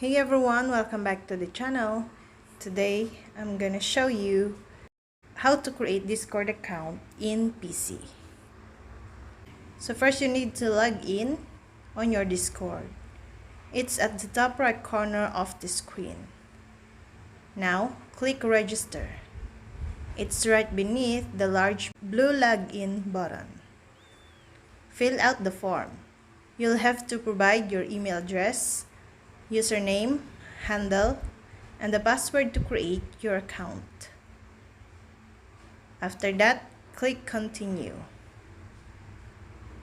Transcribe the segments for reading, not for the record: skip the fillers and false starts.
Hey everyone, welcome back to the channel. Today, I'm gonna show you how to create Discord account in PC. So first you need to log in on your Discord. It's at the top right corner of the screen. Now, click register. It's right beneath the large blue login button. Fill out the form. You'll have to provide your email address, username, handle, and the password to create your account. After that, click continue.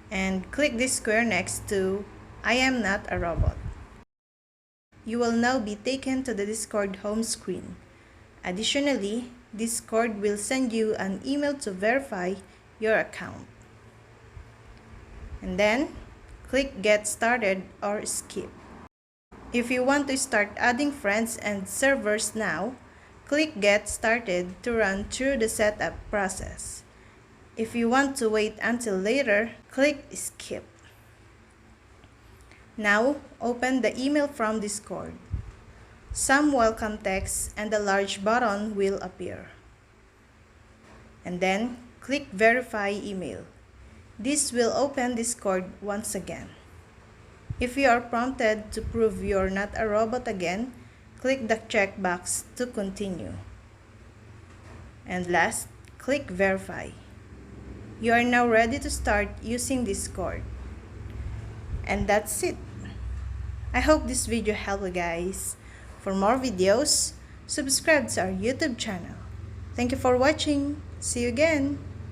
And click this square next to I am not a robot. You will now be taken to the Discord home screen. Additionally, Discord will send you an email to verify your account. And then, click get started or skip. If you want to start adding friends and servers now, click Get Started to run through the setup process. If you want to wait until later, click Skip. Now, open the email from Discord. Some welcome text and a large button will appear. And then, click Verify Email. This will open Discord once again. If you are prompted to prove you're not a robot again, click the checkbox to continue. And last, click Verify. You are now ready to start using Discord. And that's it. I hope this video helped you guys. For more videos, subscribe to our YouTube channel. Thank you for watching. See you again.